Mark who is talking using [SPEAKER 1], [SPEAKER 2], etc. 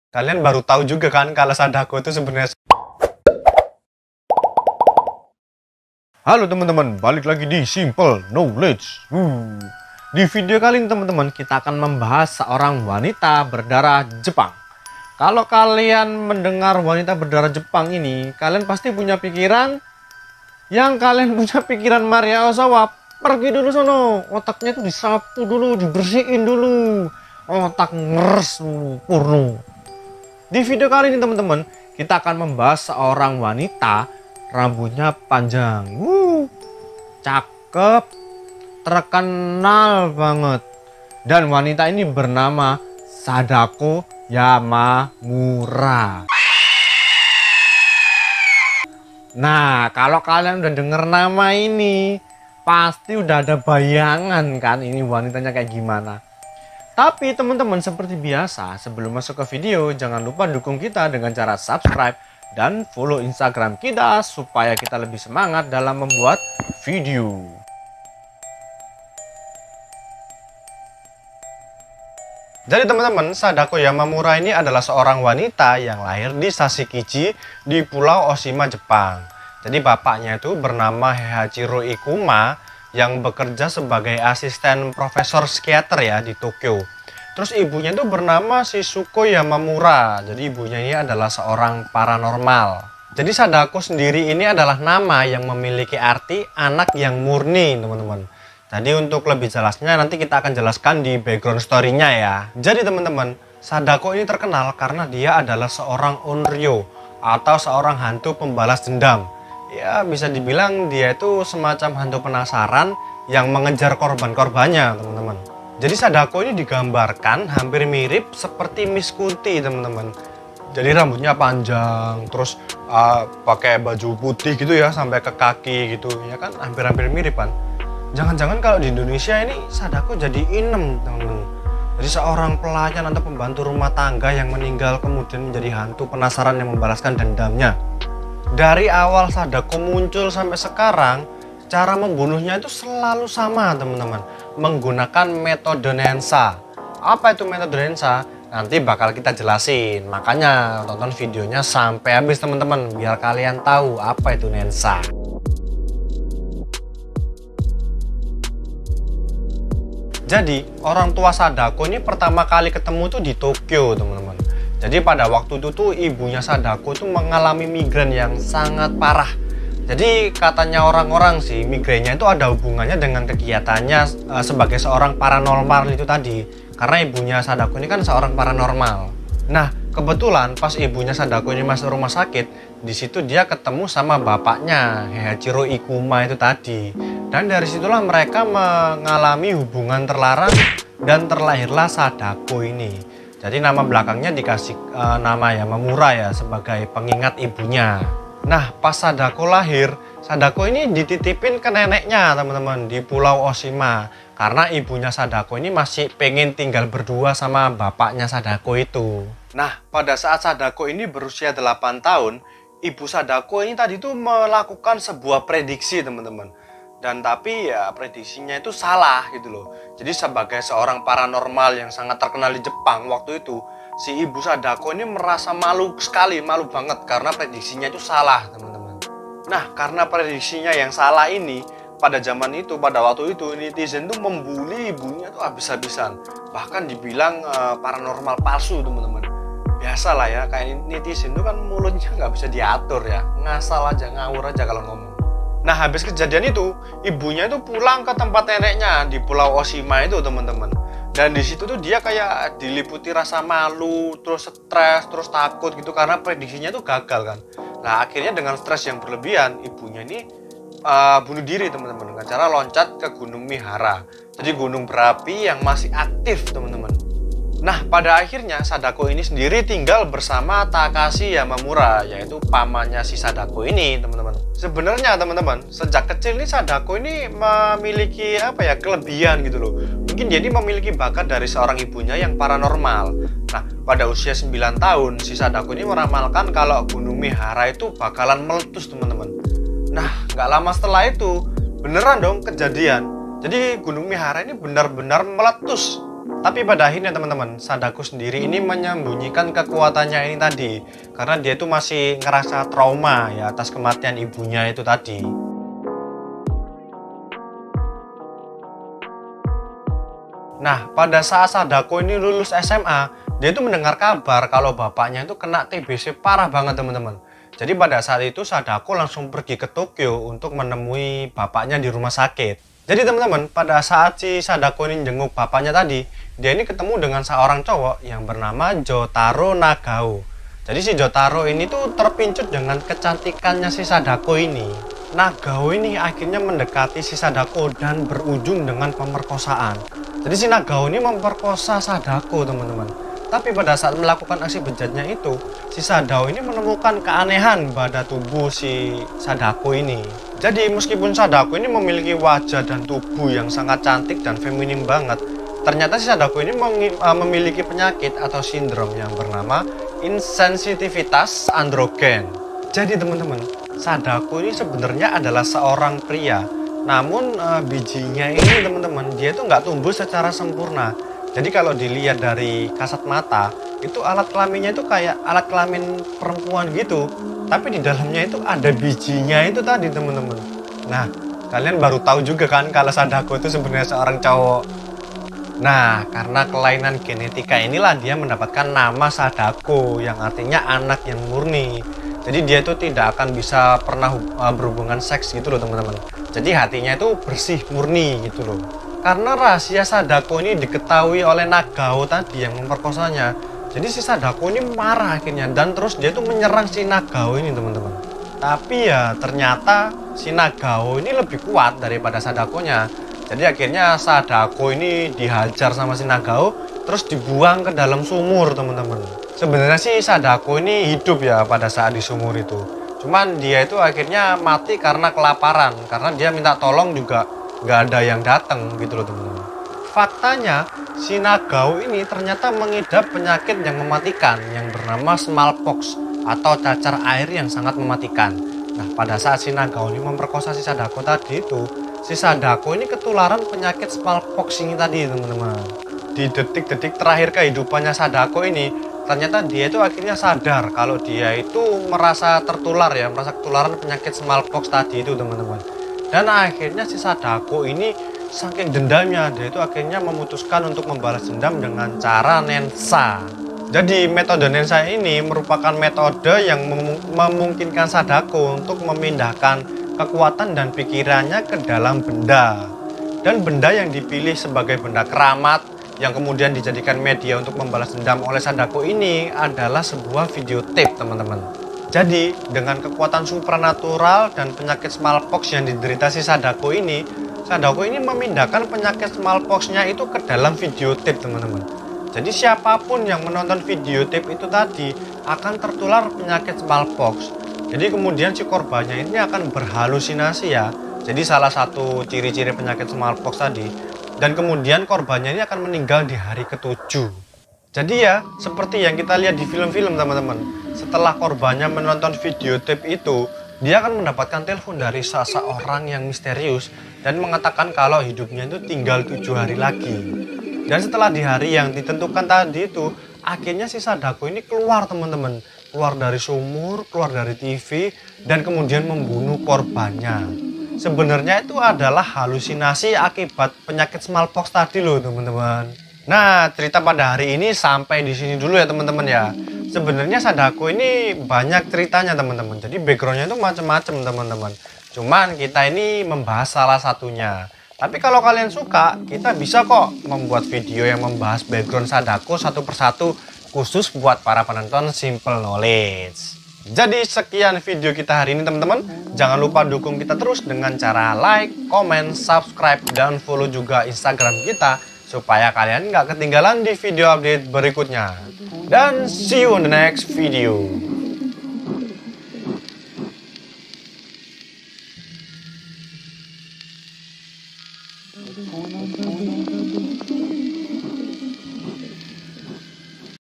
[SPEAKER 1] Kalian baru tahu juga kan kalau Sadako itu sebenarnya. Halo teman-teman, balik lagi di Simple Knowledge. Di video kali ini teman-teman, kita akan membahas seorang wanita berdarah Jepang. Kalau kalian mendengar wanita berdarah Jepang ini, kalian pasti punya pikiran Maria Ozawa. Pergi dulu sono, otaknya itu disapu dulu, dibersihin dulu, otak ngeres dulu, porno. Di video kali ini teman-teman, kita akan membahas seorang wanita rambutnya panjang, cakep, terkenal banget. Dan wanita ini bernama Sadako Yamamura. Nah, kalau kalian udah denger nama ini, pasti udah ada bayangan kan ini wanitanya kayak gimana. Tapi teman-teman, seperti biasa, sebelum masuk ke video, jangan lupa dukung kita dengan cara subscribe dan follow Instagram kita supaya kita lebih semangat dalam membuat video. Jadi teman-teman, Sadako Yamamura ini adalah seorang wanita yang lahir di Sashikichi di Pulau Oshima, Jepang. Jadi bapaknya itu bernama Heihachiro Ikuma yang bekerja sebagai asisten profesor psikiater ya di Tokyo. Terus ibunya itu bernama Shizuko Yamamura. Jadi ibunya ini adalah seorang paranormal. Jadi Sadako sendiri ini adalah nama yang memiliki arti anak yang murni, teman-teman. Jadi untuk lebih jelasnya nanti kita akan jelaskan di background story-nya ya. Jadi teman-teman, Sadako ini terkenal karena dia adalah seorang onryo atau seorang hantu pembalas dendam. Ya bisa dibilang dia itu semacam hantu penasaran yang mengejar korban-korbannya, teman-teman. Jadi Sadako ini digambarkan hampir mirip seperti Miss Kuti, teman-teman. Jadi rambutnya panjang, terus pakai baju putih gitu ya sampai ke kaki gitu, ya kan hampir-hampir mirip kan. Jangan-jangan kalau di Indonesia ini Sadako jadi inem, teman-teman. Jadi seorang pelayan atau pembantu rumah tangga yang meninggal kemudian menjadi hantu penasaran yang membalaskan dendamnya. Dari awal Sadako muncul sampai sekarang, cara membunuhnya itu selalu sama, teman-teman. Menggunakan metode Nensa. Apa itu metode Nensa? Nanti bakal kita jelasin. Makanya tonton videonya sampai habis, teman-teman, biar kalian tahu apa itu Nensa. Jadi orang tua Sadako ini pertama kali ketemu tuh di Tokyo, teman-teman. Jadi pada waktu itu tuh ibunya Sadako tuh mengalami migrain yang sangat parah. Jadi katanya orang-orang sih migrainnya itu ada hubungannya dengan kegiatannya sebagai seorang paranormal itu tadi. Karena ibunya Sadako ini kan seorang paranormal. Nah kebetulan pas ibunya Sadako ini masuk rumah sakit, di situ dia ketemu sama bapaknya Heihachiro Ikuma itu tadi. Dan dari situlah mereka mengalami hubungan terlarang dan terlahirlah Sadako ini. Jadi nama belakangnya dikasih nama Yamamura ya sebagai pengingat ibunya. Nah pas Sadako lahir, Sadako ini dititipin ke neneknya, teman-teman, di Pulau Oshima. Karena ibunya Sadako ini masih pengen tinggal berdua sama bapaknya Sadako itu. Nah pada saat Sadako ini berusia 8 tahun, ibu Sadako ini tadi tuh melakukan sebuah prediksi, teman-teman. Dan tapi ya prediksinya itu salah gitu loh. Jadi sebagai seorang paranormal yang sangat terkenal di Jepang waktu itu, si ibu Sadako ini merasa malu sekali, malu banget karena prediksinya itu salah, teman-teman. Nah karena prediksinya yang salah ini, pada zaman itu, pada waktu itu netizen tuh membuli ibunya tuh habis-habisan. Bahkan dibilang paranormal palsu, teman-teman. Biasalah ya, kayak netizen tuh kan mulutnya nggak bisa diatur ya, ngasal aja, ngawur aja kalau ngomong. Nah habis kejadian itu, ibunya itu pulang ke tempat neneknya di Pulau Oshima itu, teman-teman. Dan di situ tuh dia kayak diliputi rasa malu, terus stres, terus takut gitu karena prediksinya tuh gagal kan. Nah akhirnya dengan stres yang berlebihan, ibunya ini bunuh diri, teman-teman, dengan cara loncat ke Gunung Mihara. Jadi gunung berapi yang masih aktif, teman-teman. Nah pada akhirnya Sadako ini sendiri tinggal bersama Takashi Yamamura, yaitu pamannya si Sadako ini, teman-teman. Sebenarnya teman-teman, sejak kecil nih Sadako ini memiliki kelebihan gitu loh. Mungkin dia ini memiliki bakat dari seorang ibunya yang paranormal. Nah pada usia 9 tahun si Sadako ini meramalkan kalau Gunung Mihara itu bakalan meletus, teman-teman. Nah nggak lama setelah itu beneran dong kejadian. Jadi Gunung Mihara ini benar-benar meletus. Tapi pada akhirnya teman-teman, Sadako sendiri ini menyembunyikan kekuatannya ini tadi, karena dia itu masih ngerasa trauma ya atas kematian ibunya itu tadi. Nah, pada saat Sadako ini lulus SMA, dia itu mendengar kabar kalau bapaknya itu kena TBC parah banget teman-teman. Jadi pada saat itu Sadako langsung pergi ke Tokyo untuk menemui bapaknya di rumah sakit. Jadi teman-teman, pada saat si Sadako ini jenguk bapaknya tadi, dia ini ketemu dengan seorang cowok yang bernama Jotaro Nagao. Jadi si Jotaro ini tuh terpincut dengan kecantikannya si Sadako ini. Nagao ini akhirnya mendekati si Sadako dan berujung dengan pemerkosaan. Jadi si Nagao ini memperkosa Sadako teman-teman. Tapi pada saat melakukan aksi bejatnya itu, si Sadako ini menemukan keanehan pada tubuh si Sadako ini. Jadi meskipun Sadako ini memiliki wajah dan tubuh yang sangat cantik dan feminim banget, ternyata si Sadako ini memiliki penyakit atau sindrom yang bernama insensitivitas androgen. Jadi teman-teman, Sadako ini sebenarnya adalah seorang pria. Namun bijinya ini teman-teman, dia itu nggak tumbuh secara sempurna. Jadi kalau dilihat dari kasat mata, itu alat kelaminnya itu kayak alat kelamin perempuan gitu. Tapi di dalamnya itu ada bijinya itu tadi teman-teman. Nah, kalian baru tahu juga kan kalau Sadako itu sebenarnya seorang cowok. Nah, karena kelainan genetika inilah dia mendapatkan nama Sadako, yang artinya anak yang murni. Jadi dia itu tidak akan bisa pernah berhubungan seks gitu loh teman-teman. Jadi hatinya itu bersih, murni gitu loh. Karena rahasia Sadako ini diketahui oleh Nagao tadi yang memperkosanya. Jadi si Sadako ini marah akhirnya dan terus dia tuh menyerang si Nagao ini teman-teman. Tapi ya ternyata si Nagao ini lebih kuat daripada Sadakonya. Jadi akhirnya Sadako ini dihajar sama si Nagao terus dibuang ke dalam sumur teman-teman. Sebenarnya sih Sadako ini hidup ya pada saat di sumur itu. Cuman dia itu akhirnya mati karena kelaparan, karena dia minta tolong juga nggak ada yang datang gitu loh teman-teman. Faktanya si Nagao ini ternyata mengidap penyakit yang mematikan yang bernama smallpox atau cacar air yang sangat mematikan. Nah, pada saat si Nagao ini memperkosa si Sadako tadi itu, si Sadako ini ketularan penyakit smallpox ini tadi teman-teman. Di detik-detik terakhir kehidupannya Sadako ini, ternyata dia itu akhirnya sadar kalau dia itu merasa tertular ya, merasa ketularan penyakit smallpox tadi itu teman-teman. Dan akhirnya si Sadako ini saking dendamnya, dia itu akhirnya memutuskan untuk membalas dendam dengan cara nensa. Jadi metode nensa ini merupakan metode yang memungkinkan Sadako untuk memindahkan kekuatan dan pikirannya ke dalam benda. Dan benda yang dipilih sebagai benda keramat yang kemudian dijadikan media untuk membalas dendam oleh Sadako ini adalah sebuah videotape teman-teman. Jadi dengan kekuatan supranatural dan penyakit smallpox yang diderita si Sadako ini memindahkan penyakit smallpoxnya itu ke dalam videotape teman-teman. Jadi siapapun yang menonton videotape itu tadi akan tertular penyakit smallpox. Jadi kemudian si korbannya ini akan berhalusinasi ya. Jadi salah satu ciri-ciri penyakit smallpox tadi. Dan kemudian korbannya ini akan meninggal di hari ke-7. Jadi ya, seperti yang kita lihat di film-film teman-teman. Setelah korbannya menonton videotape itu, dia akan mendapatkan telepon dari seseorang yang misterius dan mengatakan kalau hidupnya itu tinggal 7 hari lagi. Dan setelah di hari yang ditentukan tadi itu, akhirnya si Sadako ini keluar teman-teman. Keluar dari sumur, keluar dari TV, dan kemudian membunuh korbannya. Sebenarnya itu adalah halusinasi akibat penyakit smallpox tadi loh teman-teman. Nah, cerita pada hari ini sampai di sini dulu ya teman-teman ya. Sebenarnya Sadako ini banyak ceritanya teman-teman. Jadi backgroundnya itu macam-macam teman-teman. Cuman kita ini membahas salah satunya. Tapi kalau kalian suka, kita bisa kok membuat video yang membahas background Sadako satu persatu khusus buat para penonton Simple Knowledge. Jadi sekian video kita hari ini teman-teman. Jangan lupa dukung kita terus dengan cara like, comment, subscribe, dan follow juga Instagram kita supaya kalian nggak ketinggalan di video update berikutnya. Dan see you on the next video.